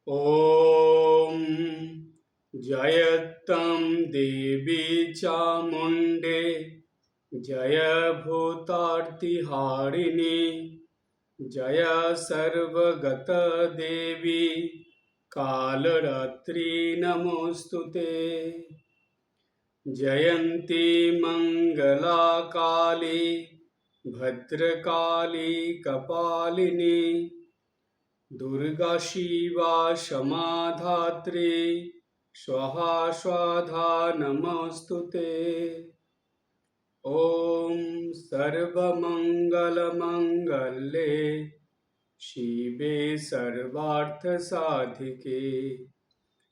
ॐ जयतं देवी चामुण्डे जय भूतार्तिहारिणी जय सर्वगतदेवी कालरात्रि नमोऽस्तुते। जयन्ती मंगला काली भद्रकाली कपालिनी दुर्गा शिवा क्षमाधात्री स्वाहा स्वाधा नमोस्तुते। ओम सर्वमंगलमंगले शिवे सर्वार्थसाधिके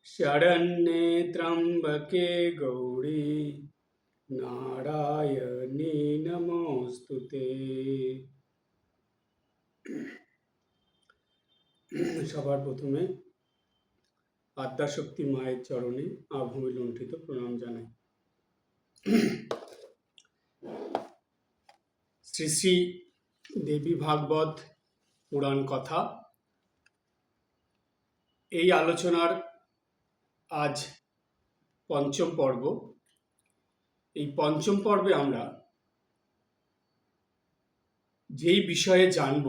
शरण्ये त्र्यंबके गौरी नारायणी नमोस्तुते। সবার প্রথমে আদ্যাশক্তি মায়ের চরণে আভূমি লুণ্ঠিত প্রণাম জানাই। শ্রী শ্রী দেবী ভাগবত পুরাণ কথা, এই আলোচনার আজ পঞ্চম পর্ব। এই পঞ্চম পর্বে আমরা যেই বিষয়ে জানব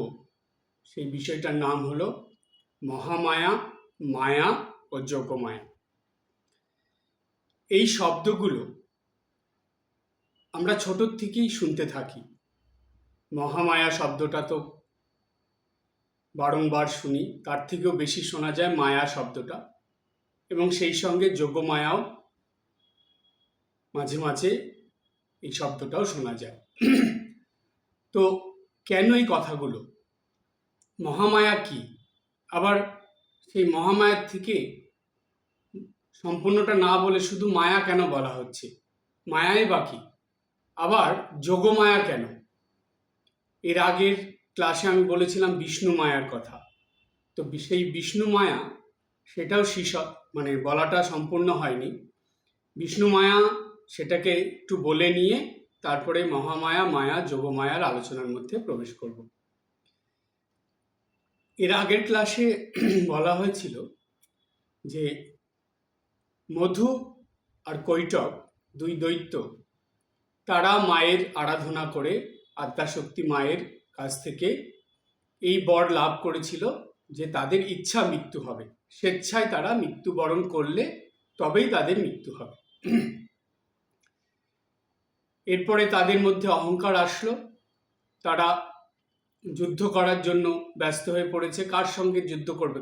সেই বিষয়টার নাম হলো মহামায়া, মায়া ও যোগমায়া। এই শব্দগুলো আমরা ছোট থেকেই শুনতে থাকি। মহামায়া শব্দটা তো বারংবার শুনি, তার থেকেও বেশি শোনা যায় মায়া শব্দটা, এবং সেই সঙ্গে যোগমায়াও মাঝে মাঝে এই শব্দটাও শোনা যায়। তো কেন এই কথাগুলো? মহামায়া কি? আবার সেই মহামায়ার থেকে সম্পূর্ণটা না বলে শুধু মায়া কেন বলা হচ্ছে? মায়াই বা কি? আবার যোগমায়া কেন? এর আগের ক্লাসে আমি বলেছিলাম বিষ্ণু মায়ার কথা। তো সেই বিষ্ণু মায়া, সেটাও বলাটা সম্পূর্ণ হয়নি। বিষ্ণু মায়া সেটাকে একটু বলে নিয়ে তারপরে মহামায়া, মায়া, যোগমায়ার আলোচনার মধ্যে প্রবেশ করব। এর আগের ক্লাসে বলা হয়েছিল যে মধু আর কৈটব, দুই দৈত্য, তারা মায়ের আরাধনা করে আদ্যাশক্তি মায়ের কাছ থেকে এই বর লাভ করেছিল যে তাদের ইচ্ছা মৃত্যু হবে, স্বেচ্ছায় তারা মৃত্যুবরণ করলে তবেই তাদের মৃত্যু হবে। এরপরে তাদের মধ্যে অহংকার আসলো, তারা যুদ্ধ করার জন্য ব্যস্ত হয়ে পড়েছে। কার সঙ্গে যুদ্ধ করবে,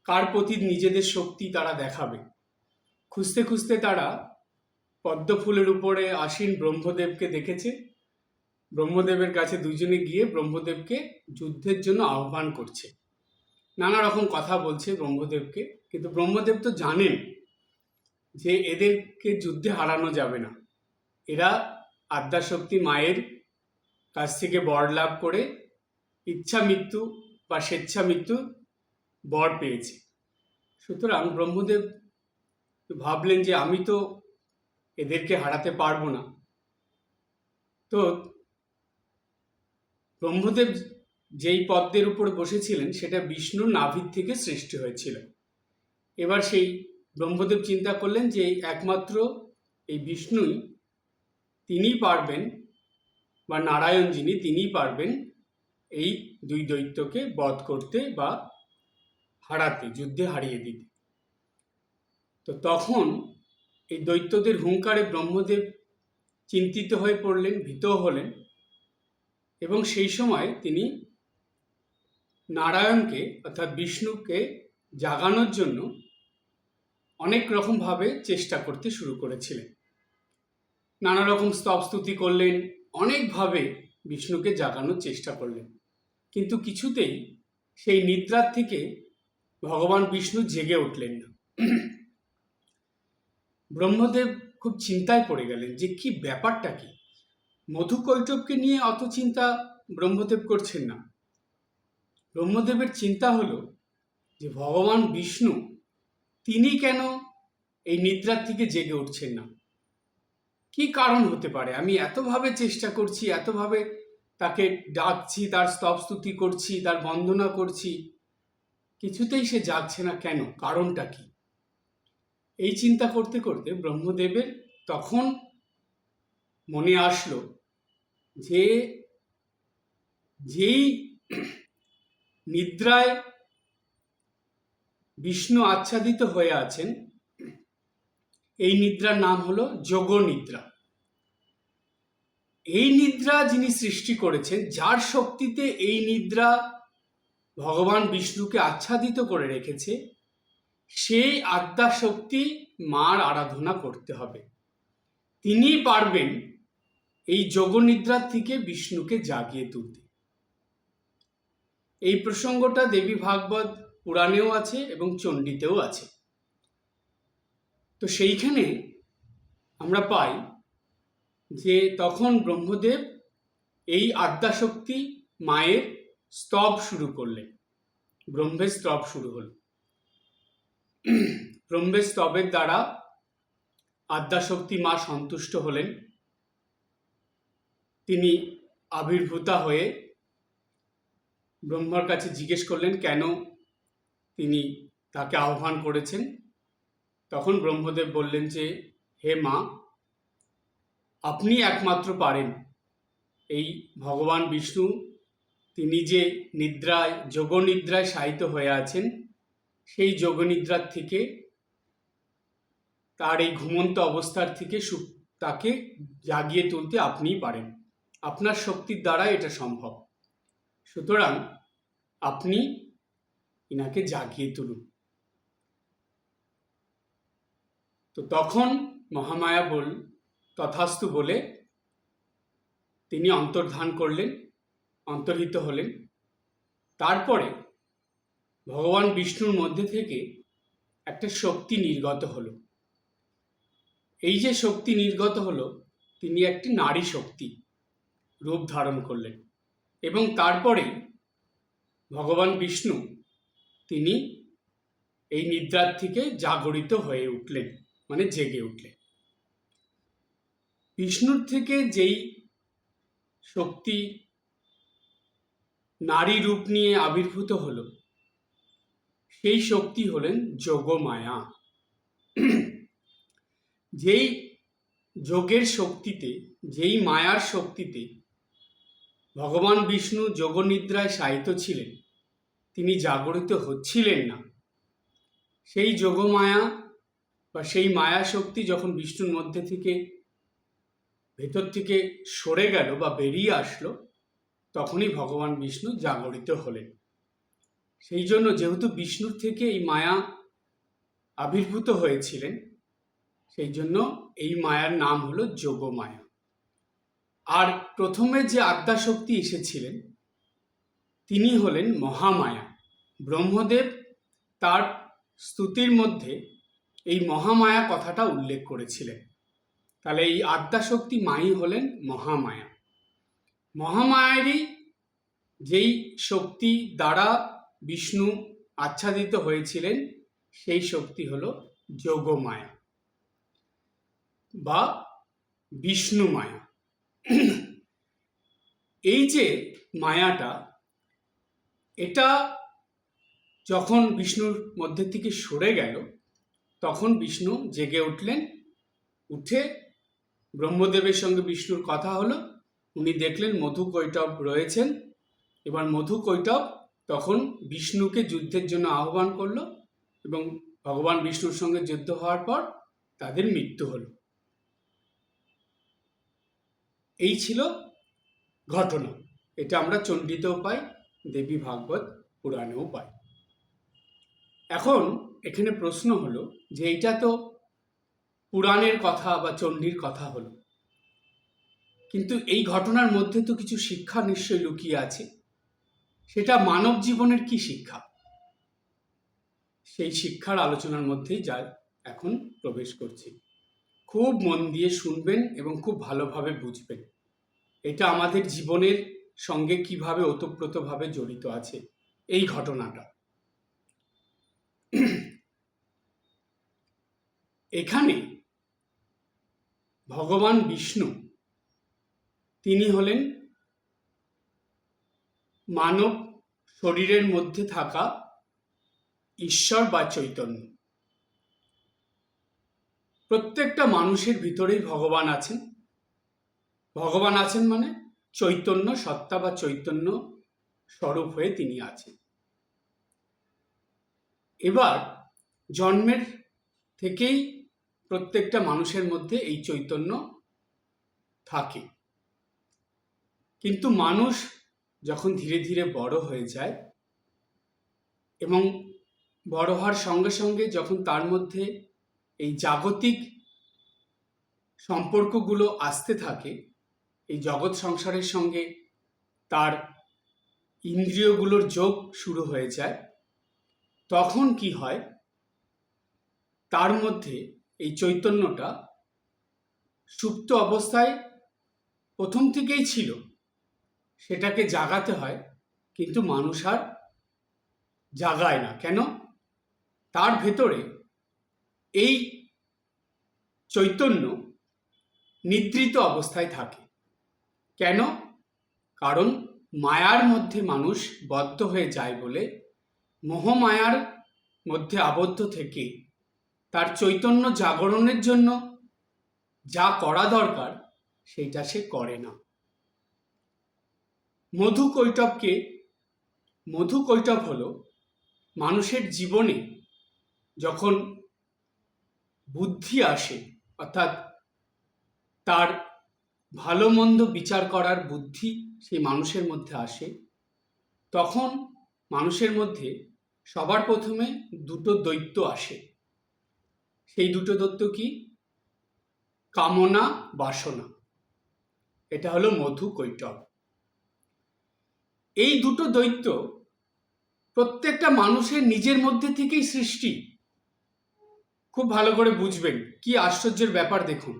কার প্রতি নিজেদের শক্তি তারা দেখাবে। খুঁজতে খুঁজতে তারা পদ্ম ফুলের উপরে আসীন ব্রহ্মদেবকে দেখেছে। ব্রহ্মদেবের কাছে দুজনে গিয়ে ব্রহ্মদেবকে যুদ্ধের জন্য আহ্বান করছে, নানা রকম কথা বলছে ব্রহ্মদেবকে। কিন্তু ব্রহ্মদেব তো জানেন যে এদেরকে যুদ্ধে হারানো যাবে না। এরা আদ্যাশক্তি মায়ের কাছ থেকে বর লাভ করে ইচ্ছা মৃত্যু বা স্বেচ্ছা মৃত্যু বর পেয়েছে। সুতরাং ব্রহ্মদেব ভাবলেন যে আমি তো এদেরকে হারাতে পারবো না। তো ব্রহ্মদেব যেই পদ্মের উপর বসেছিলেন সেটা বিষ্ণুর নাভির থেকে সৃষ্টি হয়েছিল। এবার সেই ব্রহ্মদেব চিন্তা করলেন যে একমাত্র এই বিষ্ণুই, তিনিই পারবেন, বা নারায়ণ যিনি, তিনিই পারবেন এই দুই দৈত্যকে বধ করতে বা হারাতে, যুদ্ধে হারিয়ে দিতে। তো তখন এই দৈত্যদের হুঙ্কারে ব্রহ্মদেব চিন্তিত হয়ে পড়লেন, ভীত হলেন, এবং সেই সময় তিনি নারায়ণকে অর্থাৎ বিষ্ণুকে জাগানোর জন্য অনেক রকমভাবে চেষ্টা করতে শুরু করেছিলেন। নানা রকম স্তবস্তুতি করলেন, অনেকভাবে বিষ্ণুকে জাগানোর চেষ্টা করলেন, কিন্তু কিছুতেই সেই নিদ্রার থেকে ভগবান বিষ্ণু জেগে উঠলেন না। ব্রহ্মদেব খুব চিন্তায় পড়ে গেলেন যে কি ব্যাপারটা কি। মধু কৈটবকে নিয়ে অত চিন্তা ব্রহ্মদেব করছেন না। ব্রহ্মদেবের চিন্তা হলো যে ভগবান বিষ্ণু, তিনি কেন এই নিদ্রার থেকে জেগে উঠছেন না? কি কারণ হতে পারে? আমি এতভাবে চেষ্টা করছি, এতভাবে তাকে ডাকছি, তার স্তবস্তুতি করছি, তার বন্দনা করছি, কিছুতেই সে জাগছে না, কেন, কারণটা কি? এই চিন্তা করতে করতে ব্রহ্মদেবের তখন মনে আসলো যে যেই নিদ্রায় বিষ্ণু আচ্ছাদিত হয়ে আছেন, এই নিদ্রার নাম হলো যোগ নিদ্রা। এই নিদ্রা যিনি সৃষ্টি করেছেন, যার শক্তিতে এই নিদ্রা ভগবান বিষ্ণুকে আচ্ছাদিত করে রেখেছে, সেই আদ্যা শক্তি মার আরাধনা করতে হবে। তিনি পারবেন এই যোগ নিদ্রার থেকে বিষ্ণুকে জাগিয়ে তুলতে। এই প্রসঙ্গটা দেবী ভাগবত পুরাণেও আছে এবং চণ্ডীতেও আছে। তো সেইখানে আমরা পাই যে তখন ব্রহ্মদেব এই আদ্যাশক্তি মায়ের স্তব শুরু করলেন। ব্রহ্মের স্তব শুরু হল। ব্রহ্মের স্তবের দ্বারা আদ্যাশক্তি মা সন্তুষ্ট হলেন। তিনি আবির্ভূতা হয়ে ব্রহ্মার কাছে জিজ্ঞেস করলেন কেন তিনি তাকে আহ্বান করেছেন। তখন ব্রহ্মদেব বললেন যে, হে মা, আপনি একমাত্র পারেন এই ভগবান বিষ্ণু, তিনি যে নিদ্রায়, যোগ নিদ্রায় শায়িত হয়ে আছেন, সেই যোগ নিদ্রার থেকে, তার এই ঘুমন্ত অবস্থার থেকে তাকে জাগিয়ে তুলতে আপনিই পারেন। আপনার শক্তির দ্বারা এটা সম্ভব। সুতরাং আপনি ইনাকে জাগিয়ে তুলুন। তো তখন মহামায়া তথাস্তু বলে তিনি অন্তর্ধান করলেন, অন্তর্হিত হলেন। তারপরে ভগবান বিষ্ণুর মধ্যে থেকে একটা শক্তি নির্গত হলো। এই যে শক্তি নির্গত হলো, তিনি একটি নারী শক্তি রূপ ধারণ করলেন। এবং তারপরেই ভগবান বিষ্ণু তিনি এই নিদ্রার থেকে জাগরিত হয়ে উঠলেন, মানে জেগে উঠলেন। বিষ্ণুর থেকে যেই শক্তি নারী রূপ নিয়ে আবির্ভূত হলো, সেই শক্তি হলেন যোগমায়া। যেই যোগের শক্তিতে, যেই মায়ার শক্তিতে ভগবান বিষ্ণু যোগনিদ্রায় শায়িত ছিলেন, তিনি জাগরিত হচ্ছিলেন না, সেই যোগমায়া বা সেই মায়া শক্তি যখন বিষ্ণুর মধ্যে থেকে, ভেতর থেকে সরে গেল বা বেরিয়ে আসলো, তখনই ভগবান বিষ্ণু জাগরিত হলেন। সেই জন্য যেহেতু বিষ্ণুর থেকে এই মায়া আবির্ভূত হয়েছিলেন, সেই জন্য এই মায়ার নাম হলো যোগমায়া। আর প্রথমে যে আদ্যাশক্তি এসেছিলেন, তিনি হলেন মহামায়া। ব্রহ্মদেব তার স্তুতির মধ্যে এই মহামায়া কথাটা উল্লেখ করেছিলেন। তাহলে এই আদ্যাশক্তি মাই হলেন মহামায়া। মহামায়ারই যেই শক্তি দ্বারা বিষ্ণু আচ্ছাদিত হয়েছিলেন, সেই শক্তি হল যোগমায়া বা বিষ্ণু মায়া। এই যে মায়াটা, এটা যখন বিষ্ণুর মধ্যে থেকে সরে গেল, তখন বিষ্ণু জেগে উঠলেন। উঠে ব্রহ্মদেবের সঙ্গে বিষ্ণুর কথা হলো। উনি দেখলেন মধু কৈটব রয়েছেন। এবার মধু কৈটব তখন বিষ্ণুকে যুদ্ধের জন্য আহ্বান করলো এবং ভগবান বিষ্ণুর সঙ্গে যুদ্ধ হওয়ার পর তাদের মৃত্যু হলো। এই ছিল ঘটনা। এটা আমরা চণ্ডীতেও পাই, দেবী ভাগবত পুরাণেও পাই। এখন এখানে প্রশ্ন হলো যে এইটা তো পুরাণের কথা বা চণ্ডীর কথা হলো, কিন্তু এই ঘটনার মধ্যে তো কিছু শিক্ষা নিশ্চয়ই লুকিয়ে আছে। সেটা মানব জীবনের কি শিক্ষা, সেই শিক্ষার আলোচনার মধ্যেই যা এখন প্রবেশ করছি। খুব মন দিয়ে শুনবেন এবং খুব ভালোভাবে বুঝবেন এটা আমাদের জীবনের সঙ্গে কিভাবে ওতপ্রোতভাবে জড়িত আছে এই ঘটনাটা। এখানে ভগবান বিষ্ণু তিনি হলেন মানব শরীরের মধ্যে থাকা ঈশ্বর বা চৈতন্য। প্রত্যেকটা মানুষের ভিতরেই ভগবান আছেন। ভগবান আছেন মানে চৈতন্য সত্তা বা চৈতন্য স্বরূপ হয়ে তিনি আছেন। এবার জন্মের থেকেই প্রত্যেকটা মানুষের মধ্যে এই চৈতন্য থাকে, কিন্তু মানুষ যখন ধীরে ধীরে বড় হয়ে যায় এবং বড় হওয়ার সঙ্গে সঙ্গে যখন তার মধ্যে এই জাগতিক সম্পর্কগুলো আসতে থাকে, এই জগৎ সংসারের সঙ্গে তার ইন্দ্রিয়গুলোর যোগ শুরু হয়ে যায়, তখন কি হয়, তার মধ্যে এই চৈতন্যটা সুপ্ত অবস্থায় প্রথম থেকেই ছিল, সেটাকে জাগাতে হয়, কিন্তু মানুষ আর জাগায় না। কেন? তার ভেতরে এই চৈতন্য নিদ্রিত অবস্থায় থাকে। কেন? কারণ মায়ার মধ্যে মানুষ বদ্ধ হয়ে যায় বলে, মোহমায়ার মধ্যে আবদ্ধ থেকে তার চৈতন্য জাগরণের জন্য যা করা দরকার সেটা সে করে না। মধু কৈটব হলো মানুষের জীবনে যখন বুদ্ধি আসে, অর্থাৎ তার ভালো মন্দ বিচার করার বুদ্ধি সেই মানুষের মধ্যে আসে, তখন মানুষের মধ্যে সবার প্রথমে দুটো দৈত্য আসে। সেই দুটো দৈত্য কি? কামনা, বাসনা। এটা হলো মধু কৈটব। এই দুটো দৈত্য প্রত্যেকটা মানুষের নিজের মধ্যে থেকেই সৃষ্টি। খুব ভালো করে বুঝবেন, কি আশ্চর্যের ব্যাপার দেখুন।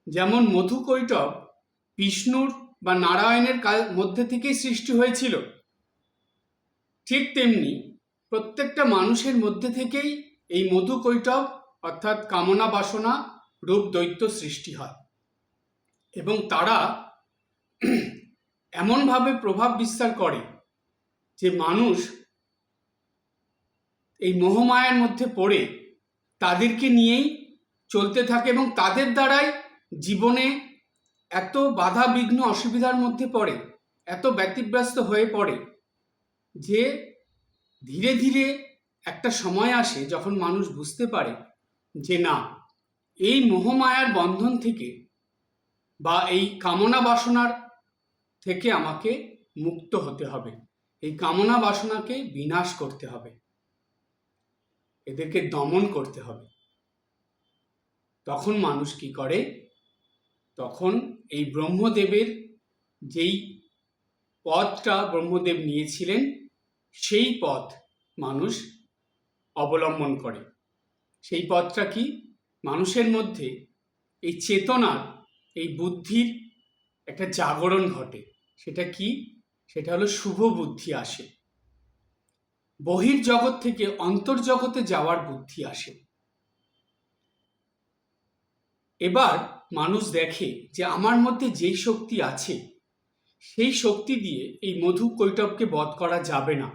যেমন মধু কৈটব বিষ্ণুর বা নারায়ণের মধ্যে থেকেই সৃষ্টি হয়েছিল, ঠিক তেমনি প্রত্যেকটা মানুষের মধ্যে থেকেই এই মধু কৈটব অর্থাৎ কামনা বাসনা রূপ দৈত্য সৃষ্টি হয়, এবং তারা এমনভাবে প্রভাব বিস্তার করে যে মানুষ এই মোহমায়ার মধ্যে পড়ে তাদেরকে নিয়েই চলতে থাকে, এবং তাদের দ্বারাই জীবনে এত বাধা বিঘ্ন অসুবিধার মধ্যে পড়ে, এত ব্যতিব্যস্ত হয়ে পড়ে যে ধীরে ধীরে একটা সময় আসে যখন মানুষ বুঝতে পারে যে না, এই মোহমায়ার বন্ধন থেকে বা এই কামনা বাসনার থেকে আমাকে মুক্ত হতে হবে, এই কামনা বাসনাকে বিনাশ করতে হবে, এদেরকে দমন করতে হবে। তখন মানুষ কি করে? তখন এই ব্রহ্মদেবের যেই পথটা ব্রহ্মদেব নিয়েছিলেন সেই পথ মানুষ অবলম্বন করে। সেই পথটা কি? মানুষের মধ্যে এই চেতনার, এই বুদ্ধির একটা জাগরণ ঘটে। সেটা কি? সেটা হলো শুভ বুদ্ধি আসে, বহির্জগৎ থেকে অন্তর্জগতে যাওয়ার বুদ্ধি আসে। এবার মানুষ দেখে যে আমার মধ্যে যেই শক্তি আছে সেই শক্তি দিয়ে এই মধু কৈটবকে বধ করা যাবে না,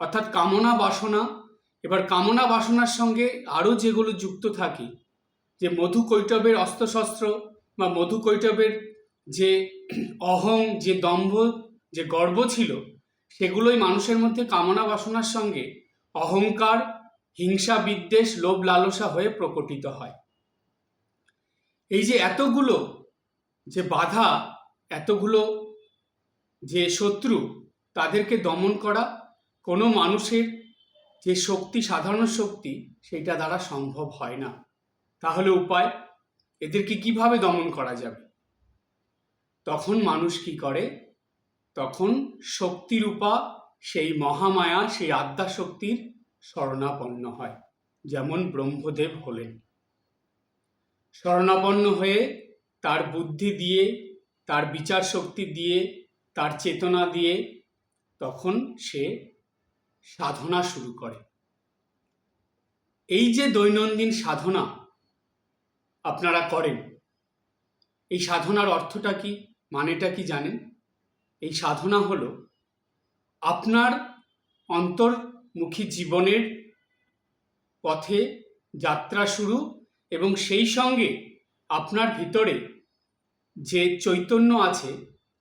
অর্থাৎ কামনা বাসনা। এবার কামনা বাসনার সঙ্গে আরও যেগুলো যুক্ত থাকে, যে মধু কৈটবের অস্ত্রশস্ত্র বা মধু কৈটবের যে অহং, যে দম্ভ, যে গর্ব ছিল, সেগুলোই মানুষের মধ্যে কামনা বাসনার সঙ্গে অহংকার, হিংসা, বিদ্বেষ, লোভ, লালসা হয়ে প্রকটিত হয়। এই যে এতগুলো যে বাধা, এতগুলো যে শত্রু, তাদেরকে দমন করা কোনো মানুষের যে শক্তি, সাধারণ শক্তি, সেটা দ্বারা সম্ভব হয় না। তাহলে উপায়? এদেরকে কিভাবে দমন করা যাবে? তখন মানুষ কি করে? তখন শক্তিরূপা সেই মহামায়া, সেই আদ্যা শক্তির শরণাপন্ন হয়, যেমন ব্রহ্মদেব হলেন। শরণাপন্ন হয়ে তার বুদ্ধি দিয়ে, তার বিচার শক্তি দিয়ে, তার চেতনা দিয়ে তখন সে সাধনা শুরু করে। এই যে দৈনন্দিন সাধনা আপনারা করেন, এই সাধনার অর্থটা কি, মানেটা কি জানেন? এই সাধনা হলো আপনার অন্তর্মুখী জীবনের পথে যাত্রা শুরু, এবং সেই সঙ্গে আপনার ভিতরে যে চৈতন্য আছে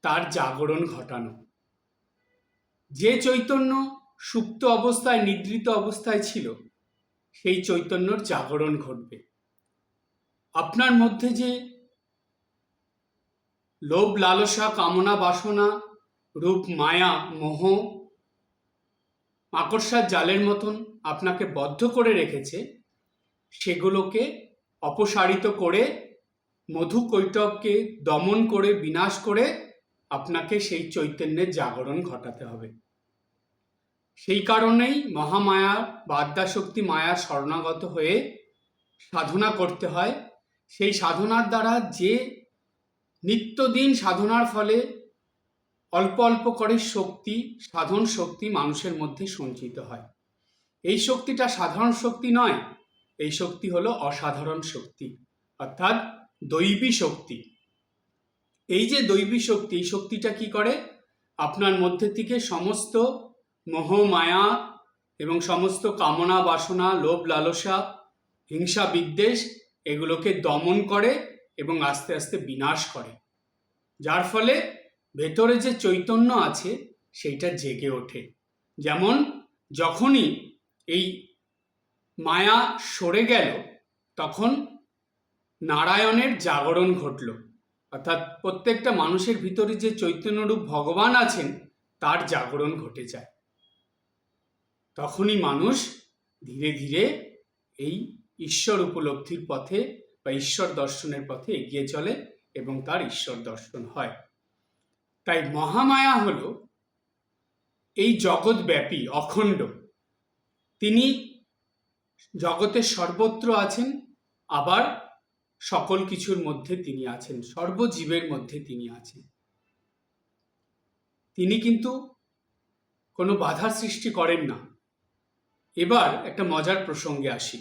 তার জাগরণ ঘটানো। যে চৈতন্য সুপ্ত অবস্থায়, নিদ্রিত অবস্থায় ছিল, সেই চৈতন্যর জাগরণ ঘটবে। আপনার মধ্যে যে লোভ, লালসা, কামনা, বাসনা, রূপ, মায়া, মোহ মাকড়সার জালের মতন আপনাকে বদ্ধ করে রেখেছে, সেগুলোকে অপসারিত করে, মধু কৈটবকে দমন করে, বিনাশ করে আপনাকে সেই চৈতন্যের জাগরণ ঘটাতে হবে। সেই কারণেই মহামায়া বা আদ্যাশক্তি মায়ার শরণাগত হয়ে সাধনা করতে হয়। সেই সাধনার দ্বারা যে নিত্যদিন সাধনার ফলে অল্প অল্প করে শক্তি, সাধন শক্তি মানুষের মধ্যে সঞ্চিত হয়। এই শক্তিটা সাধারণ শক্তি নয়, এই শক্তি হলো অসাধারণ শক্তি, অর্থাৎ দৈবী শক্তি। এই যে দৈবী শক্তি, এই শক্তিটা কি করে? আপনার মধ্যে থেকে সমস্ত মোহ, মায়া এবং সমস্ত কামনা, বাসনা, লোভ, লালসা, হিংসা, বিদ্বেষ এগুলোকে দমন করে এবং আস্তে আস্তে বিনাশ করে, যার ফলে ভেতরে যে চৈতন্য আছে সেইটা জেগে ওঠে। যেমন যখনই এই মায়া সরে গেল, তখন নারায়ণের জাগরণ ঘটল, অর্থাৎ প্রত্যেকটা মানুষের ভিতরে যে চৈতন্যরূপ ভগবান আছেন তার জাগরণ ঘটে যায়। তখনই মানুষ ধীরে ধীরে এই ঈশ্বর উপলব্ধির পথে বা ঈশ্বর দর্শনের পথে এগিয়ে চলে এবং তার ঈশ্বর দর্শন হয়। তাই মহামায়া হল এই জগৎব্যাপী, অখণ্ড। তিনি জগতের সর্বত্র আছেন, আবার সকল কিছুর মধ্যে তিনি আছেন, সর্বজীবের মধ্যে তিনি আছেন। তিনি কিন্তু কোনো বাধার সৃষ্টি করেন না। এবার একটা মজার প্রসঙ্গে আসি।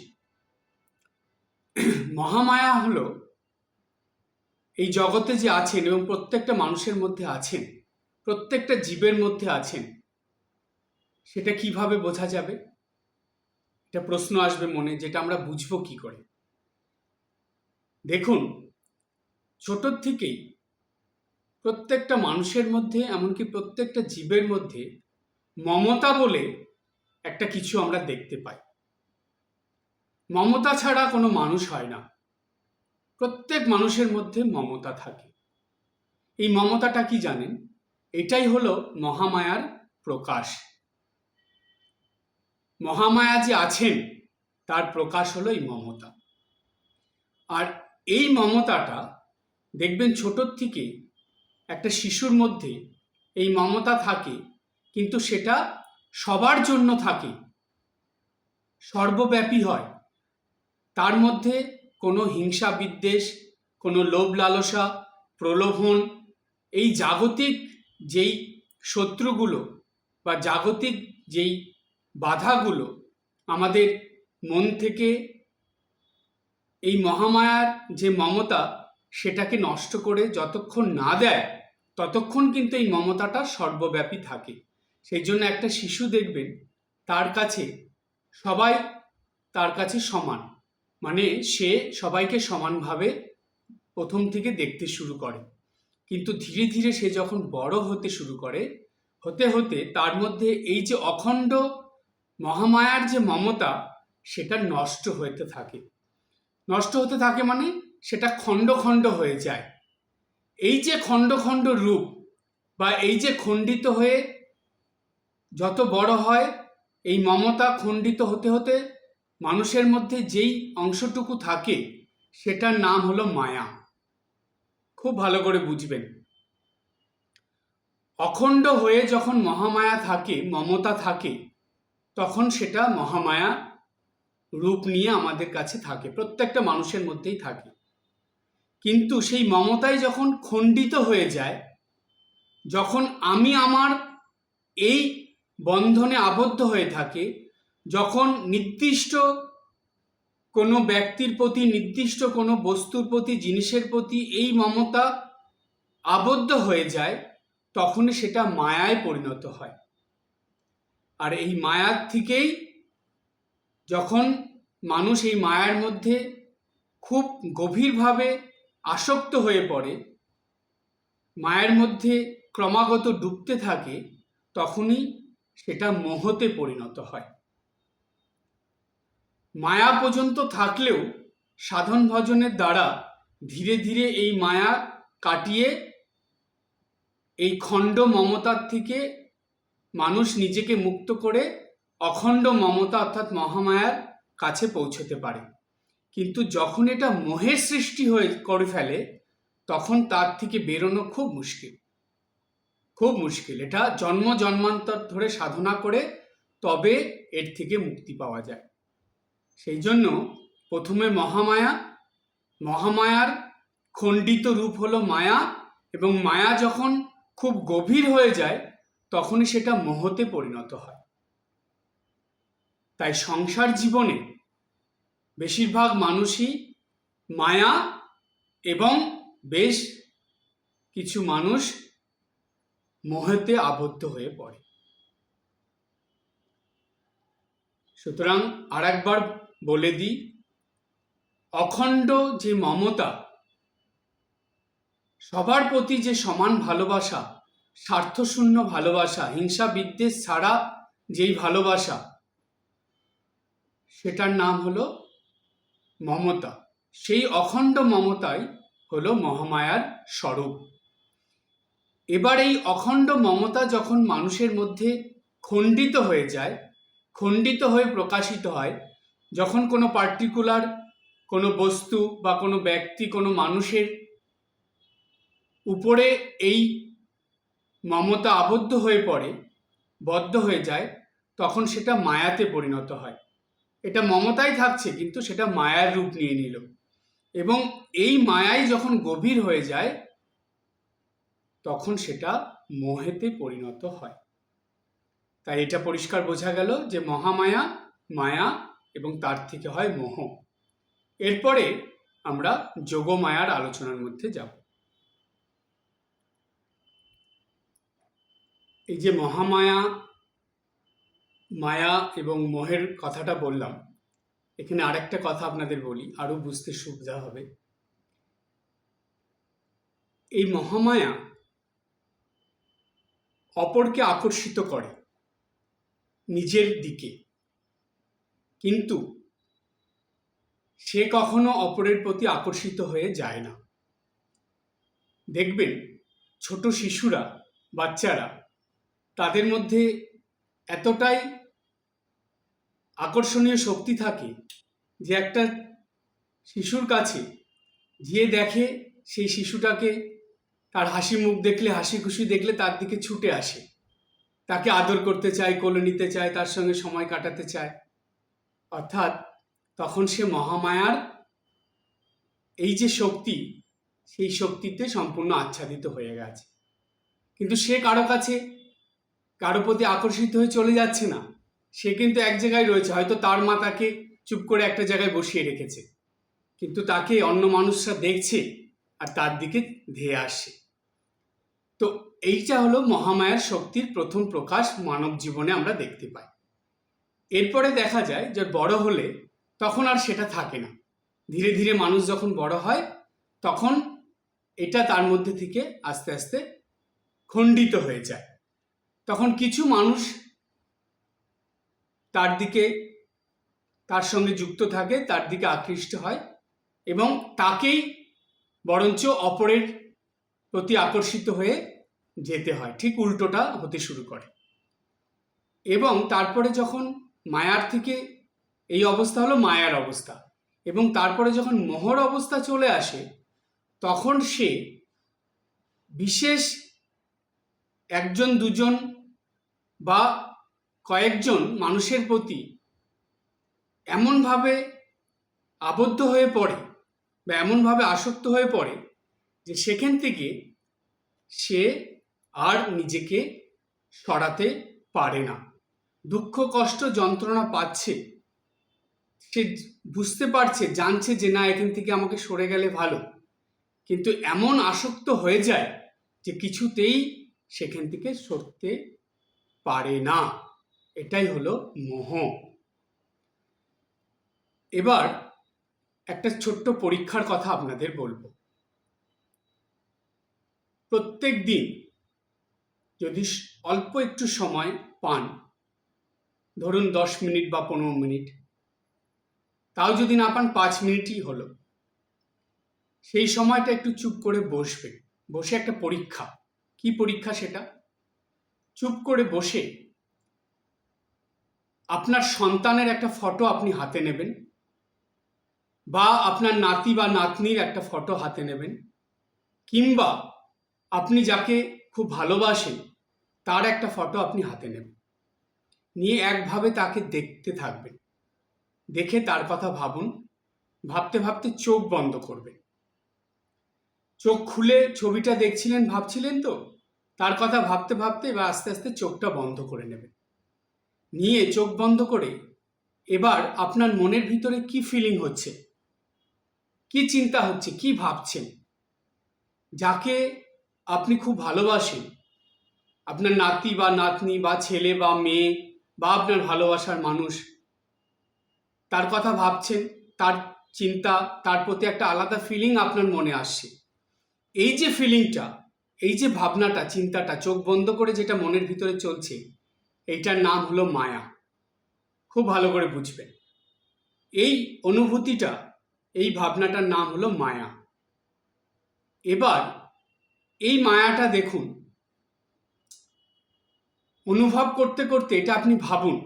মহামায়া হলো এই জগতে যে আছেন এবং প্রত্যেকটা মানুষের মধ্যে আছেন, প্রত্যেকটা জীবের মধ্যে আছেন, সেটা কিভাবে বোঝা যাবে? এটা প্রশ্ন আসবে মনে, যেটা আমরা বুঝবো কি করে। দেখুন, ছোটোর থেকেই প্রত্যেকটা মানুষের মধ্যে, এমনকি প্রত্যেকটা জীবের মধ্যে মমতা বলে একটা কিছু আমরা দেখতে পাই। মমতা ছাড়া কোনো মানুষ হয় না। প্রত্যেক মানুষের মধ্যে মমতা থাকে। এই মমতাটা কি জানেন? এটাই হলো মহামায়ার প্রকাশ। মহামায়া যে আছেন তার প্রকাশ হলো এই মমতা। আর এই মমতাটা দেখবেন ছোটোর থেকে একটা শিশুর মধ্যে এই মমতা থাকে, কিন্তু সেটা সবার জন্য থাকে, সর্বব্যাপী হয়। তার মধ্যে কোনো হিংসা, বিদ্বেষ, কোনো লোভ, লালসা, প্রলোভন, এই জাগতিক যেই শত্রুগুলো বা জাগতিক যেই বাধাগুলো আমাদের মন থেকে এই মহামায়ার যে মমতা সেটাকে নষ্ট করে যতক্ষণ না দেয়, ততক্ষণ কিন্তু এই মমতাটা সর্বব্যাপী থাকে। সেই জন্য একটা শিশু দেখবেন তার কাছে সবাই তার কাছে সমান, মানে সে সবাইকে সমানভাবে প্রথম থেকে দেখতে শুরু করে। কিন্তু ধীরে ধীরে সে যখন বড় হতে শুরু করে, হতে হতে তার মধ্যে এই যে অখণ্ড মহামায়ার যে মমতা সেটা নষ্ট হতে থাকে। নষ্ট হতে থাকে মানে সেটা খণ্ড খণ্ড হয়ে যায়। এই যে খণ্ড খণ্ড রূপ বা এই যে খণ্ডিত হয়ে যত বড় হয়, এই মমতা খণ্ডিত হতে হতে মানুষের মধ্যে যেই অংশটুকু থাকে সেটার নাম হলো মায়া। খুব ভালো করে বুঝবেন। অখণ্ড হয়ে যখন মহামায়া থাকে, মমতা থাকে, তখন সেটা মহামায়া রূপ নিয়ে আমাদের কাছে থাকে, প্রত্যেকটা মানুষের মধ্যেই থাকে। কিন্তু সেই মমতাই যখন খণ্ডিত হয়ে যায়, যখন আমি আমার এই বন্ধনে আবদ্ধ হয়ে থাকে, যখন নির্দিষ্ট কোনো ব্যক্তির প্রতি, নির্দিষ্ট কোনো বস্তুর প্রতি, জিনিসের প্রতি এই মমতা আবদ্ধ হয়ে যায়, তখনই সেটা মায়ায় পরিণত হয়। আর এই মায়ার থেকেই যখন মানুষ এই মায়ার মধ্যে খুব গভীরভাবে আসক্ত হয়ে পড়ে, মায়ের মধ্যে ক্রমাগত ডুবতে থাকে, তখনই সেটা মোহতে পরিণত হয়। মায়া পর্যন্ত থাকলেও সাধন ভজনের দ্বারা ধীরে ধীরে এই মায়া কাটিয়ে এই খণ্ড মমতার থেকে মানুষ নিজেকে মুক্ত করে অখণ্ড মমতা অর্থাৎ মহামায়ার কাছে পৌঁছতে পারে। কিন্তু যখন এটা মোহের সৃষ্টি করে ফেলে, তখন তার থেকে বেরোনো খুব মুশকিল, খুব মুশকিল। এটা জন্ম জন্মান্তর ধরে সাধনা করে তবে এর থেকে মুক্তি পাওয়া যায়। সেই জন্য প্রথমে মহামায়ার খণ্ডিত রূপ হলো মায়া, এবং মায়া যখন খুব গভীর হয়ে যায় তখনই সেটা মোহতে পরিণত হয়। তাই সংসার জীবনে বেশিরভাগ মানুষই মায়া এবং বেশ কিছু মানুষ মোহেতে আবদ্ধ হয়ে পড়ে। সুতরাং আরেকবার বলে দিই, অখণ্ড যে মমতা, সবার প্রতি যে সমান ভালোবাসা, স্বার্থশূন্য ভালোবাসা, হিংসা বিদ্বেষ ছাড়া যেই ভালোবাসা, সেটার নাম হলো মমতা। সেই অখণ্ড মমতাই হলো মহামায়ার স্বরূপ। এবার এই অখণ্ড মমতা যখন মানুষের মধ্যে খণ্ডিত হয়ে যায়, খণ্ডিত হয়ে প্রকাশিত হয়, যখন কোনো পার্টিকুলার কোনো বস্তু বা কোনো ব্যক্তি, কোনো মানুষের উপরে এই মমতা আবদ্ধ হয়ে পড়ে, বদ্ধ হয়ে যায়, তখন সেটা মায়াতে পরিণত হয়। এটা মমতাই থাকছে কিন্তু সেটা মায়ার রূপ নিয়ে নিল, এবং এই মায়াই যখন গভীর হয়ে যায় তখন সেটা মোহেতে পরিণত হয়। তাই এটা পরিষ্কার বোঝা গেল যে মহামায়া মায়া এবং তার থেকে হয় মোহ। এরপরে আমরা যোগমায়ার আলোচনার মধ্যে যাব। এই যে মহামায়া, মায়া এবং মোহের কথাটা বললাম, এখানে আরেকটা কথা আপনাদের বলি, আরো বুঝতে সুবিধা হবে। এই মহামায়া অপরকে আকর্ষিত করে নিজের দিকে, কিন্তু সে কখনো অপরের প্রতি আকর্ষিত হয়ে যায় না। দেখবেন ছোট শিশুরা, বাচ্চারা, তাদের মধ্যে এতটাই আকর্ষণীয় শক্তি থাকে যে একটা শিশুর কাছে যে দেখে সেই শিশুটাকে, তার হাসি মুখ দেখলে, হাসি খুশি দেখলে তার দিকে ছুটে আসে, তাকে আদর করতে চায়, কোলে নিতে চায়, তার সঙ্গে সময় কাটাতে চায়। অর্থাৎ তখন সে মহামায়ার এই যে শক্তি, সেই শক্তিতে সম্পূর্ণ আচ্ছাদিত হয়ে গেছে। কিন্তু সে কারো প্রতি আকর্ষিত হয়ে চলে যাচ্ছে না, সে কিন্তু এক জায়গায় রয়েছে। হয়তো তার মা তাকে চুপ করে একটা জায়গায় বসিয়ে রেখেছে, কিন্তু তাকে অন্য মানুষরা দেখছে আর তার দিকে ধেয়ে আসছে। তো এইটা হলো মহামায়ার শক্তির প্রথম প্রকাশ মানব জীবনে আমরা দেখতে পাই। এরপরে দেখা যায় যে বড় হলে তখন আর সেটা থাকে না। ধীরে ধীরে মানুষ যখন বড় হয় তখন এটা তার মধ্যে থেকে আস্তে আস্তে খণ্ডিত হয়ে যায়। তখন কিছু মানুষ তার সঙ্গে যুক্ত থাকে, তার দিকে আকৃষ্ট হয়, এবং তাকেই বরঞ্চ অপরের প্রতি আকর্ষিত হয়ে যেতে হয়, ঠিক উল্টোটা হতে শুরু করে। এবং তারপরে যখন মায়ার থেকে, এই অবস্থা হলো মায়ার অবস্থা, এবং তারপরে যখন মোহর অবস্থা চলে আসে, তখন সে বিশেষ একজন দুজন বা কয়েকজন মানুষের প্রতি এমনভাবে আবদ্ধ হয়ে পড়ে বা এমনভাবে আসক্ত হয়ে পড়ে যে সেখান থেকে সে আর নিজেকে সরাতে পারে না। দুঃখ কষ্ট যন্ত্রণা পাচ্ছে, সে বুঝতে পারছে, জানছে যে না, এখান থেকে আমাকে সরে গেলে ভালো, কিন্তু এমন আসক্ত হয়ে যায় যে কিছুতেই সেখান থেকে সরতে পারে না। এটাই হলো মোহ। এবার একটা ছোট্ট পরীক্ষার কথা আপনাদের বলবো। প্রত্যেক দিন যদি অল্প একটু সময় পান, ধরুন 10 মিনিট বা 15 মিনিট, তাও যদি না পান 5 মিনিটই হলো, সেই সময়টা একটু চুপ করে বসবেন। বসে একটা পরীক্ষা, কি পরীক্ষা সেটা? চুপ করে বসে আপনার সন্তানের একটা ফটো আপনি হাতে নেবেন, বা আপনার নাতি বা নাতনির একটা ফটো হাতে নেবেন, কিংবা আপনি যাকে খুব ভালোবাসেন তার একটা ফটো আপনি হাতে নেবেন, নিয়ে একভাবে তাকে দেখতে থাকবেন। দেখে তার কথা ভাবুন। ভাবতে ভাবতে চোখ বন্ধ করবেন। চোখ খুলে ছবিটা দেখছিলেন, ভাবছিলেন তো, তার কথা ভাবতে ভাবতে এবার আস্তে আস্তে চোখটা বন্ধ করে নেবেন। নিয়ে চোখ বন্ধ করে এবার আপনার মনের ভিতরে কি ফিলিং হচ্ছে, কি চিন্তা হচ্ছে, কি ভাবছেন, যাকে আপনি খুব ভালোবাসেন, আপনার নাতি বা নাতনি বা ছেলে বা মেয়ে বা আপনার ভালোবাসার মানুষ, তার কথা ভাবছেন, তার চিন্তা, তার প্রতি একটা আলাদা ফিলিং আপনার মনে আসছে। এই যে ফিলিংটা, এই যে ভাবনাটা, চিন্তাটা চোখ বন্ধ করে যেটা মনের ভিতরে চলছে, এইটার নাম হলো মায়া। খুব ভালো করে বুঝবেন। এই অনুভূতিটা, এই ভাবনাটার নাম হলো মায়া। এবার এই মায়াটা দেখুন, অনুভব করতে করতে এটা আপনি ভাবুন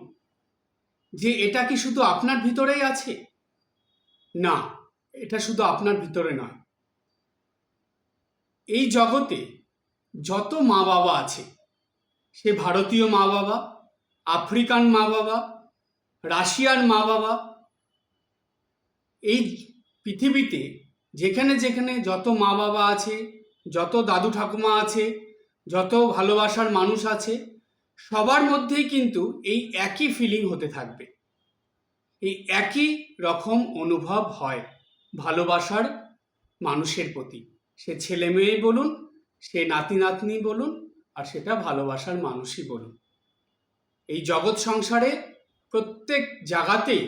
যে এটা কি শুধু আপনার ভিতরেই আছে? না, এটা শুধু আপনার ভিতরে নয়। এই জগতে যত মা বাবা আছে, সে ভারতীয় মা বাবা, আফ্রিকান মা বাবা, রাশিয়ান মা বাবা, এই পৃথিবীতে যেখানে যেখানে যত মা বাবা আছে, যত দাদু ঠাকুমা আছে, যত ভালোবাসার মানুষ আছে, সবার মধ্যেই কিন্তু এই একই ফিলিং হতে থাকবে। এই একই রকম অনুভব হয় ভালোবাসার মানুষের প্রতি। সে ছেলে মেয়েই বলুন, সে নাতি নাতনি বলুন, আর সেটা ভালোবাসার মানুষই বলুন। এই জগৎ সংসারে প্রত্যেক জায়গাতেই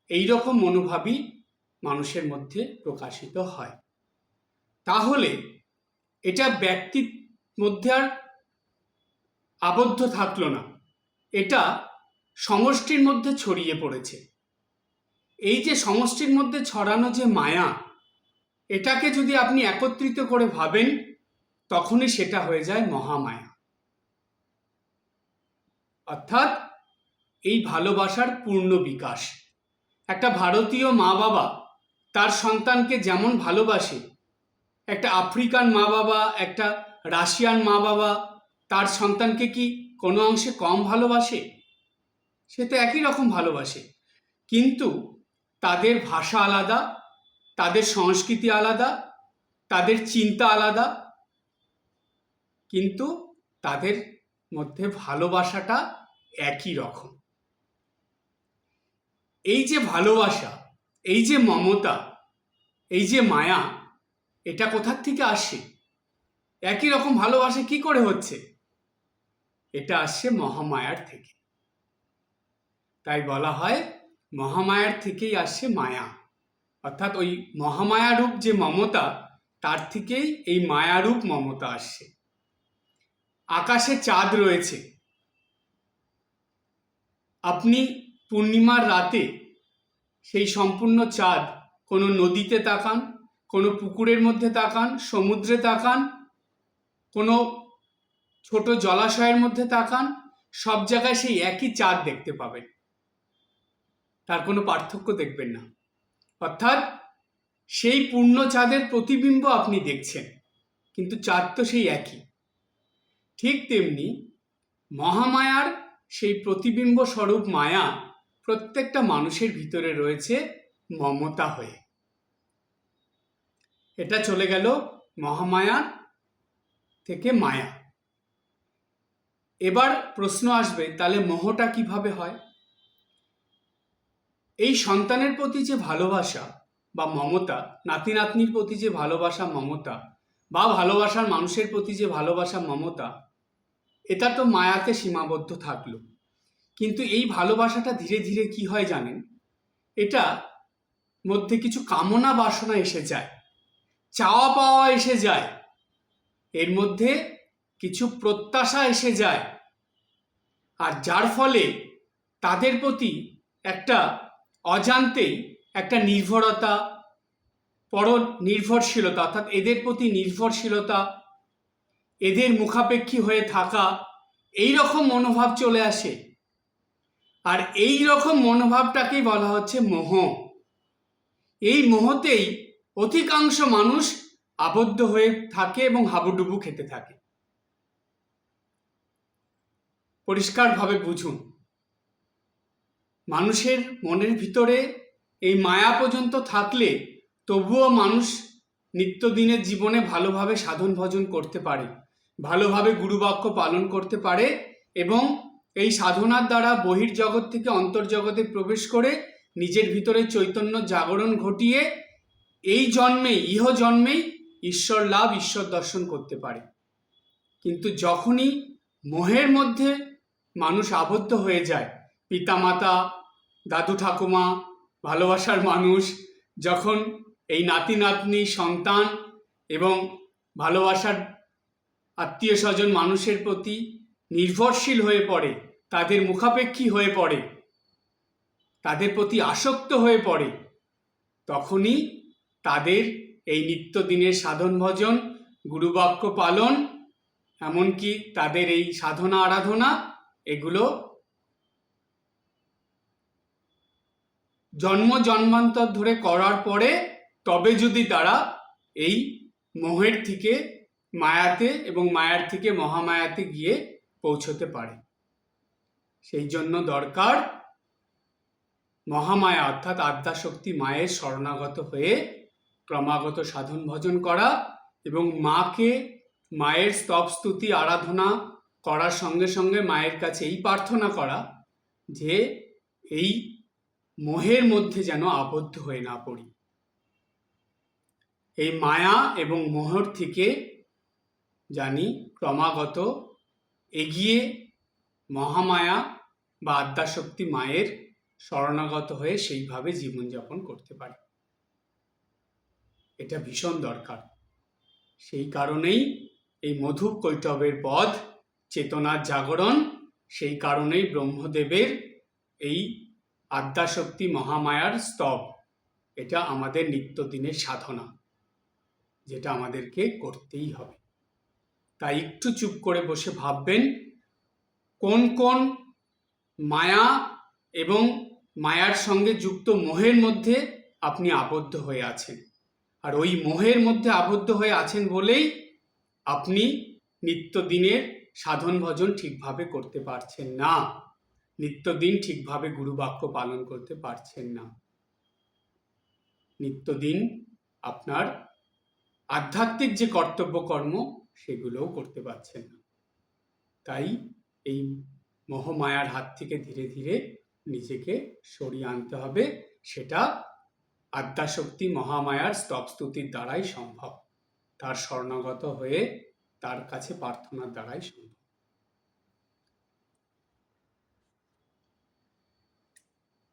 এইরকম মনোভাবই মানুষের মধ্যে প্রকাশিত হয়। তাহলে এটা ব্যক্তির মধ্যে আর আবদ্ধ থাকলো না, এটা সমষ্টির মধ্যে ছড়িয়ে পড়েছে। এই যে সমষ্টির মধ্যে ছড়ানো যে মায়া, এটাকে যদি আপনি একত্রিত করে ভাবেন, তখনই সেটা হয়ে যায় মহামায়া। অর্থাৎ এই ভালোবাসার পূর্ণ বিকাশ। একটা ভারতীয় মা বাবা তার সন্তানকে যেমন ভালোবাসে, একটা আফ্রিকান মা বাবা, একটা রাশিয়ান মা বাবা তার সন্তানকে কি কোনো অংশে কম ভালোবাসে? সে তো একই রকম ভালোবাসে, কিন্তু তাদের ভাষা আলাদা, তাদের সংস্কৃতি আলাদা, তাদের চিন্তা আলাদা, কিন্তু তাদের মধ্যে ভালোবাসাটা একই রকম। এই যে ভালোবাসা, এই যে মমতা, এই যে মায়া, এটা কোথার থেকে আসে? একই রকম ভালোবাসা কি করে হচ্ছে? এটা আসছে মহামায়ার থেকে। তাই বলা হয় মহামায়ার থেকেই আসছে মায়া। অর্থাৎ ওই মহামায়ারূপ যে মমতা, তার থেকেই এই মায়ারূপ মমতা আসছে। আকাশে চাঁদ রয়েছে, আপনি পূর্ণিমার রাতে সেই সম্পূর্ণ চাঁদ কোনো নদীতে তাকান, কোনো পুকুরের মধ্যে তাকান, সমুদ্রে তাকান, কোনো ছোট জলাশয়ের মধ্যে তাকান, সব জায়গায় সেই একই চাঁদ দেখতে পাবেন, তার কোনো পার্থক্য দেখবেন না। অর্থাৎ সেই পূর্ণ চাঁদের প্রতিবিম্ব আপনি দেখছেন, কিন্তু চাঁদ তো সেই একই। ঠিক তেমনি মহামায়ার সেই প্রতিবিম্ব স্বরূপ মায়া প্রত্যেকটা মানুষের ভিতরে রয়েছে মমতা হয়ে। এটা চলে গেল মহামায়া থেকে মায়া। এবার প্রশ্ন আসবে, তাহলে মোহটা কিভাবে হয়? এই সন্তানের প্রতি যে ভালোবাসা বা মমতা, নাতি নাতনির প্রতি যে ভালোবাসা মমতা, বা ভালোবাসার মানুষের প্রতি যে ভালোবাসা মমতা, এটা তো মায়াতে সীমাবদ্ধ থাকলো। কিন্তু এই ভালোবাসাটা ধীরে ধীরে কি হয় জানেন? এটা মধ্যে কিছু কামনা বাসনা এসে যায়, চাওয়া পাওয়া এসে যায়, এর মধ্যে কিছু প্রত্যাশা এসে যায়, আর যার ফলে তাদের প্রতি একটা অজান্তেই একটা নির্ভরতা, পর নির্ভরশীলতা, অর্থাৎ এদের প্রতি নির্ভরশীলতা, এদের মুখাপেক্ষী হয়ে থাকা, এই রকম মনোভাব চলে আসে। আর এই রকম মনোভাবটাকেই বলা হচ্ছে মোহ। এই মোহতেই অধিকাংশ মানুষ আবদ্ধ হয়ে থাকে এবং হাবুডুবু খেতে থাকে। পরিষ্কারভাবে বুঝুন, মানুষের মনের ভিতরে এই মায়া পর্যন্ত থাকলে তবুও মানুষ নিত্যদিনের জীবনে ভালোভাবে সাধন ভজন করতে পারে, ভালোভাবে গুরুবাক্য পালন করতে পারে এবং এই সাধনার দ্বারা বহির্জগৎ থেকে অন্তর্জগতে প্রবেশ করে নিজের ভিতরে চৈতন্য জাগরণ ঘটিয়ে এই জন্মেই, ইহ জন্মেই ঈশ্বর লাভ, ঈশ্বর দর্শন করতে পারে। কিন্তু যখনই মোহের মধ্যে মানুষ আবদ্ধ হয়ে যায়, পিতামাতা, দাদু ঠাকুমা, ভালোবাসার মানুষ যখন এই নাতি নাতনি, সন্তান এবং ভালোবাসার আত্মীয় স্বজন মানুষের প্রতি নির্ভরশীল হয়ে পড়ে, তাদের মুখাপেক্ষী হয়ে পড়ে, তাদের প্রতি আসক্ত হয়ে পড়ে, তখনই তাদের এই নিত্যদিনের সাধন ভজন, গুরুবাক্য পালন, এমনকি তাদের এই সাধনা আরাধনা, এগুলো জন্ম জন্মান্তর ধরে করার পরে তবে যদি তারা এই মোহের থেকে মায়াতে এবং মায়ার থেকে মহামায়াতে গিয়ে পৌঁছতে পারে। সেই জন্য দরকার মহামায়া অর্থাৎ আদ্যাশক্তি মায়ের শরণাগত হয়ে ক্রমাগত সাধন ভজন করা এবং মাকে, মায়ের স্তব স্তুতি আরাধনা করার সঙ্গে সঙ্গে মায়ের কাছে এই প্রার্থনা করা যে এই মোহের মধ্যে যেন আবদ্ধ হয়ে না পড়ি। এই মায়া এবং মোহর থেকে জানি ক্রমাগত এগিয়ে মহামায়া বা আদ্যাশক্তি মায়ের শরণাগত হয়ে সেইভাবে জীবনযাপন করতে পারি। এটা ভীষণ দরকার। সেই কারণেই এই মধুপ কৈটবের বধ, চেতনার জাগরণ, সেই কারণেই ব্রহ্মদেবের এই আদ্যাশক্তি মহামায়ার স্তব, এটা আমাদের নিত্যদিনের সাধনা, যেটা আমাদেরকে করতেই হবে। তাই একটু চুপ করে বসে ভাববেন কোন কোন মায়া এবং মায়ার সঙ্গে যুক্ত মোহের মধ্যে আপনি আবদ্ধ হয়ে আছেন। আর ওই মোহের মধ্যে আবদ্ধ হয়ে আছেন বলেই আপনি নিত্যদিনের সাধন ভজন ঠিকভাবে করতে পারছেন না, নিত্যদিন ঠিকভাবে গুরুবাক্য পালন করতে পারছেন না, নিত্যদিন আপনার আধ্যাত্মিক যে কর্তব্য কর্ম সেগুলোও করতে পারছেন না। তাই এই মোহমায়ার হাত থেকে ধীরে ধীরে নিজেকে সরিয়ে আনতে হবে। সেটা আদ্যাশক্তি মহামায়ার স্তব স্তুতির দ্বারাই সম্ভব, তার শরণাগত হয়ে তার কাছে প্রার্থনার দ্বারাই সম্ভব।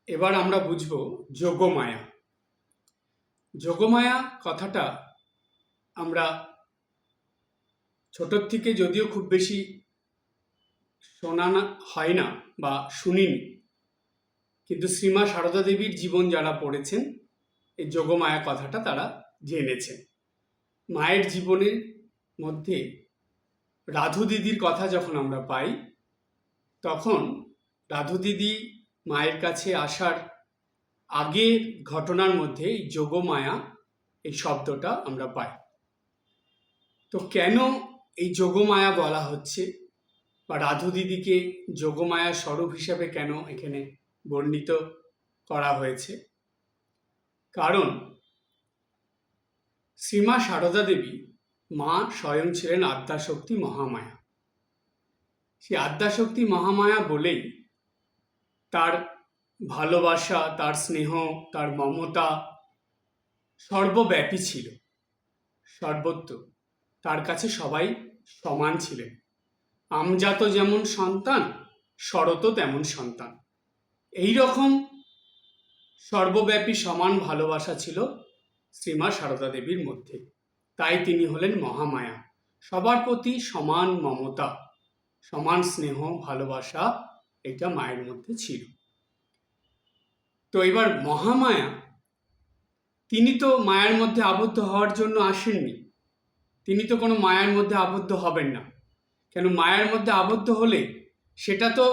এবার আমরা বুঝব যোগমায়া। যোগমায়া কথাটা আমরা ছোটোর থেকে যদিও খুব বেশি শোনা হয় না বা শুনিনি, কিন্তু শ্রীমা সারদা দেবীর জীবন যারা পড়েছেন এই যোগমায়া কথাটা তারা জেনেছেন। মায়ের জীবনের মধ্যে রাধু দিদির কথা যখন আমরা পাই, তখন রাধু দিদি মায়ের কাছে আসার আগের ঘটনার মধ্যে এই যোগমায়া এই শব্দটা আমরা পাই। তো কেন এই যোগমায়া বলা হচ্ছে বা রাধু দিদিকে যোগমায়া স্বরূপ হিসাবে কেন এখানে বর্ণিত করা হয়েছে? কারণ শ্রীমা সারদা দেবী মা স্বয়ং ছিলেন আদ্যাশক্তি মহামায়া। সেই আদ্যাশক্তি মহামায়া বলেই তার ভালোবাসা, তার স্নেহ, তার মমতা সর্বব্যাপী ছিল, সর্বত্র তার কাছে সবাই সমান ছিলেন। আমজাত যেমন সন্তান, শরত তেমন সন্তান, এই রকম সর্বব্যাপী সমান ভালোবাসা ছিল শ্রীমা সারদা দেবীর মধ্যে। তাই তিনি হলেন মহামায়া। সবার প্রতি সমান মমতা, সমান স্নেহ, ভালোবাসা এটা মায়ের মধ্যে ছিল। তো এবার মহামায়া, তিনি তো মায়ের মধ্যে আবদ্ধ হওয়ার জন্য আসেননি। তিনি তো কোনো মায়ের মধ্যে আবদ্ধ হবেন না। কেন, মায়ের মধ্যে আবদ্ধ হলে সেটা তো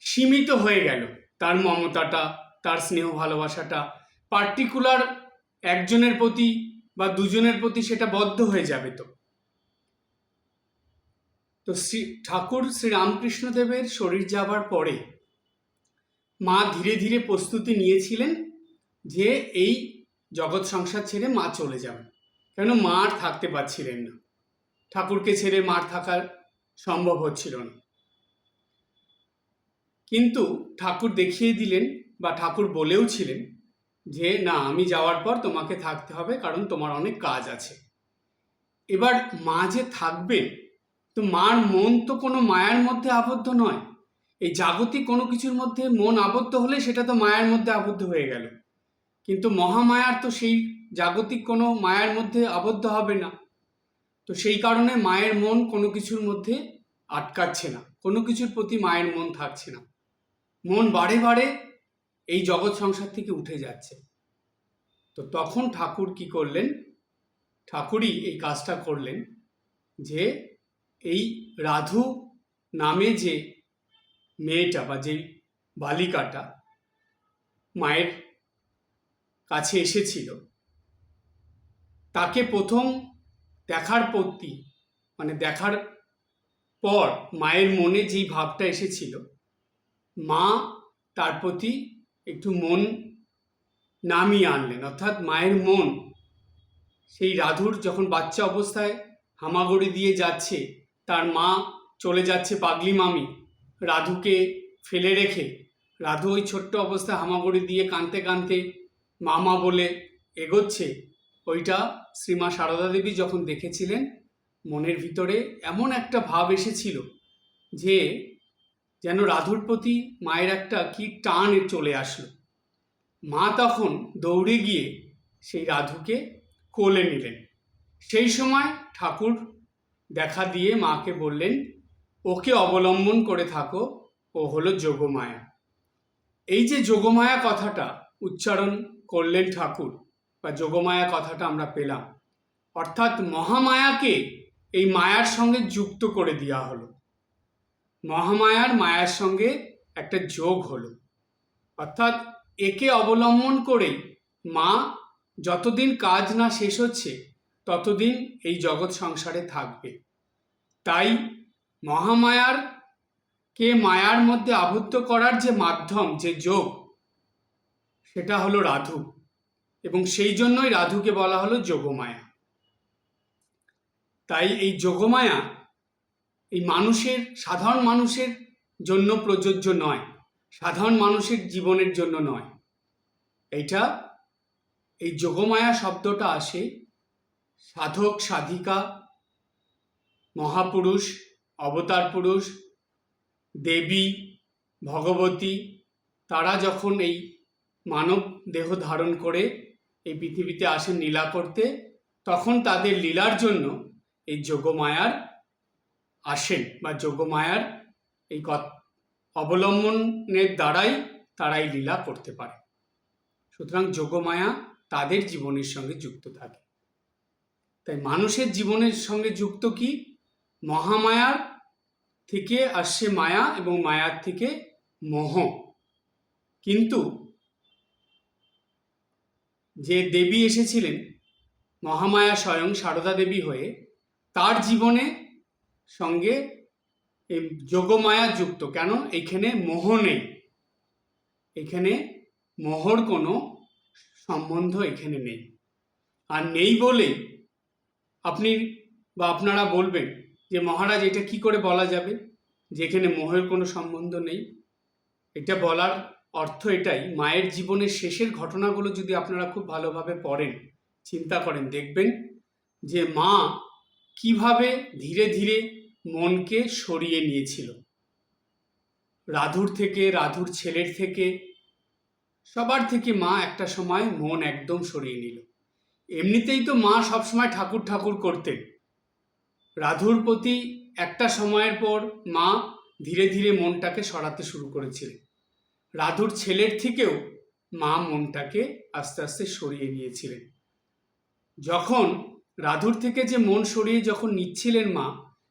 সীমিত হয়ে গেল। তার মমতাটা, তার স্নেহ ভালোবাসাটা পার্টিকুলার একজনের প্রতি বা দুজনের প্রতি সেটা বদ্ধ হয়ে যাবে। তো ঠাকুর শ্রী রামকৃষ্ণদেবের শরীর যাবার পরে মা ধীরে ধীরে প্রস্তুতি নিয়েছিলেন যে এই জগৎ সংসার ছেড়ে মা চলে যাবেন। কেন, মা আর থাকতে পারছিলেন না। ঠাকুরকে ছেড়ে মার থাকার সম্ভব হচ্ছিল না। কিন্তু ঠাকুর দেখিয়ে দিলেন বা ঠাকুর বলেও ছিলেন যে না, আমি যাওয়ার পর তোমাকে থাকতে হবে, কারণ তোমার অনেক কাজ আছে। এবার মা যে থাকবেন, তো মার মন তো কোনো মায়ার মধ্যে আবদ্ধ নয়। এই জাগতিক কোনো কিছুর মধ্যে মন আবদ্ধ হলে সেটা তো মায়ার মধ্যে আবদ্ধ হয়ে গেল, কিন্তু মহামায়ার তো সেই জাগতিক কোনো মায়ার মধ্যে আবদ্ধ হবে না। তো সেই কারণে মায়ের মন কোনো কিছুর মধ্যে আটকাচ্ছে না, কোনো কিছুর প্রতি মায়ের মন থাকছে না। মন বারে বারে এই জগৎ সংসার থেকে উঠে যাচ্ছে। তো তখন ঠাকুর কি করলেন? ঠাকুরই এই কাজটা করলেন যে এই রাধু নামে যে মেয়েটা বা যে বালিকাটা মায়ের কাছে এসেছিল, তাকে প্রথম দেখার প্রতি মানে দেখার পর মায়ের মনে যেই ভাবটা এসেছিল, মা তার প্রতি একটু মন নামিয়ে আনলেন। অর্থাৎ মায়ের মন সেই রাধুর যখন বাচ্চা অবস্থায় হামাগুড়ি দিয়ে যাচ্ছে, তার মা চলে যাচ্ছে পাগলি মামি, রাধুকে ফেলে রেখে রাধু ওই ছোট্ট অবস্থায় হামাগুড়ি দিয়ে কাঁদতে কাঁদতে মামা বলে এগোচ্ছে, ওইটা শ্রীমা সারদা দেবী যখন দেখেছিলেন, মনের ভিতরে এমন একটা ভাব এসেছিল যে যেন রাধুর প্রতি মায়ের একটা কি টান চলে আসলো। মা তখন দৌড়ে গিয়ে সেই রাধুকে কোলে নিলেন। সেই সময় ঠাকুর দেখা দিয়ে মাকে বললেন, ওকে অবলম্বন করে থাকো, ও হলো যোগমায়া। এই যে যোগমায়া কথাটা উচ্চারণ করলেন ঠাকুর, বা যোগমায়া কথাটা আমরা পেলাম, অর্থাৎ মহামায়াকে এই মায়ার সঙ্গে যুক্ত করে দেওয়া হলো। মহামায়ার মায়ার সঙ্গে একটা যোগ হলো। অর্থাৎ একে অবলম্বন করেই মা যতদিন কাজ না শেষ হচ্ছে ততদিন এই জগৎ সংসারে থাকবে। তাই মহামায়ার কে মায়ার মধ্যে আবদ্ধ করার যে মাধ্যম, যে যোগ, সেটা হলো রাধু, এবং সেই জন্যই রাধুকে বলা হলো যোগমায়া। তাই এই যোগমায়া এই মানুষের, সাধারণ মানুষের জন্য প্রযোজ্য নয়, সাধারণ মানুষের জীবনের জন্য নয়। এইটা, এই যোগমায়া শব্দটা আসে সাধক সাধিকা, মহাপুরুষ, অবতার পুরুষ, দেবী, ভগবতী, তারা যখন এই মানব দেহ ধারণ করে এই পৃথিবীতে আসেন লীলা করতে, তখন তাদের লীলার জন্য এই যোগমায়ার আসেন, বা যোগমায়ার এই অবলম্বনের দ্বারাই তারাই লীলা করতে পারে। সুতরাং যোগমায়া তাদের জীবনের সঙ্গে যুক্ত থাকে। তাই মানুষের জীবনের সঙ্গে যুক্ত কি? মহামায়ার থেকে আসছে মায়া, এবং মায়ার থেকে মোহ। কিন্তু যে দেবী এসেছিলেন মহামায়া স্বয়ং সারদা দেবী হয়ে, তার জীবনে সঙ্গে এই যোগমায়া যুক্ত। কেন? এখানে মোহ নেই, এখানে মোহর কোনো সম্বন্ধ এখানে নেই। আর নেই বলেই আপনি বা আপনারা বলবেন যে মহারাজ, এটা কি করে বলা যাবে যে এখানে মোহের কোনো সম্বন্ধ নেই? এটা বলার অর্থ এটাই, মায়ের জীবনের শেষের ঘটনাগুলো যদি আপনারা খুব ভালোভাবে পড়েন, চিন্তা করেন, দেখবেন যে মা কিভাবে ধীরে ধীরে মনকে সরিয়ে নিয়েছিল রাধুর থেকে, রাধুর ছেলের থেকে, সবার থেকে মা একটা সময় মন একদম সরিয়ে নিল। এমনিতেই তো মা সবসময় ঠাকুর ঠাকুর করতেন। রাধুর প্রতি একটা সময়ের পর মা ধীরে ধীরে মনটাকে সরাতে শুরু করেছিলেন। রাধুর ছেলের থেকেও মা মনটাকে আস্তে আস্তে সরিয়ে নিয়েছিলেন। যখন রাধুর থেকে যে মন সরিয়ে যখন নিচ্ছিলেন মা,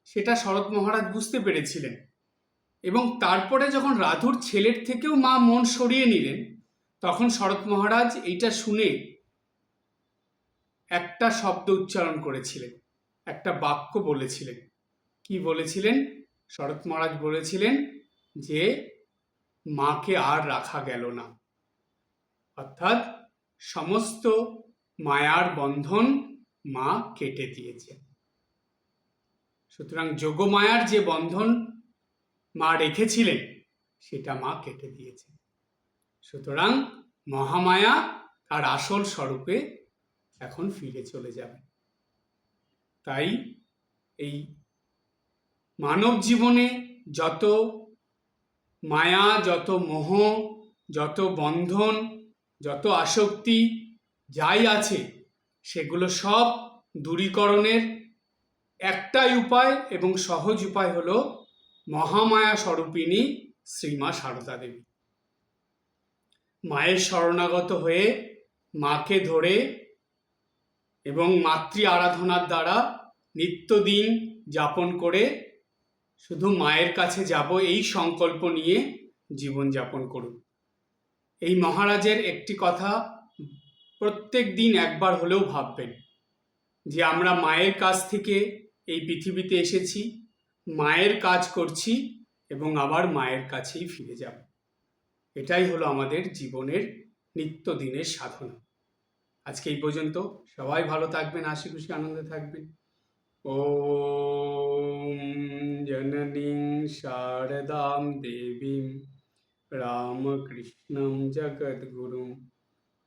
সেটা শরৎ মহারাজ বুঝতে পেরেছিলেন। এবং তারপরে যখন রাধুর ছেলের থেকেও মা মন সরিয়ে নিলেন, তখন শরৎ মহারাজ এইটা শুনে একটা শব্দ উচ্চারণ করেছিলেন, একটা বাক্য বলেছিলেন। কি বলেছিলেন? শরৎ মহারাজ বলেছিলেন যে মাকে আর রাখা গেল না, অর্থাৎ সমস্ত মায়ার বন্ধন মা কেটে দিয়েছেন। সুতরাং যোগমায়ার যে বন্ধন মা রেখেছিলেন, সেটা মা কেটে দিয়েছেন। সুতরাং মহামায়া তার আসল স্বরূপে এখন ফিরে চলে যাবে। তাই এই মানব জীবনে যত মায়া, যত মোহ, যত বন্ধন, যত আসক্তি যাই আছে, সেগুলো সব দূরীকরণের একটাই উপায় এবং সহজ উপায় হলো মহামায়া স্বরূপিণী শ্রীমা সারদা দেবী। মায়ের শরণাগত হয়ে মাকে ধরে এবং মাতৃ আরাধনার দ্বারা নিত্যদিন যাপন করে শুধু মায়ের কাছে যাব এই সংকল্প নিয়ে জীবন যাপন করুন। এই মহারাজের একটি কথা প্রত্যেক দিন একবার হলেও ভাববেন যে আমরা মায়ের কাছ থেকে এই পৃথিবীতে এসেছি, মায়ের কাজ করছি এবং আবার মায়ের কাছেই ফিরে যাব। এটাই হলো আমাদের জীবনের নিত্যদিনের সাধনা। আজকে এই পর্যন্ত। সবাই ভালো থাকবেন, হাসি খুশি আনন্দে থাকবেন। ওম জননীং শারদাম দেবীম রামকৃষ্ণম জগদ্গুরুম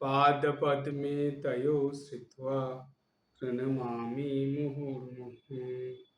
পাদপদ্মে তয়োঃ শ্রিত্বা প্রণমামি মুহুর্মুহুঃ।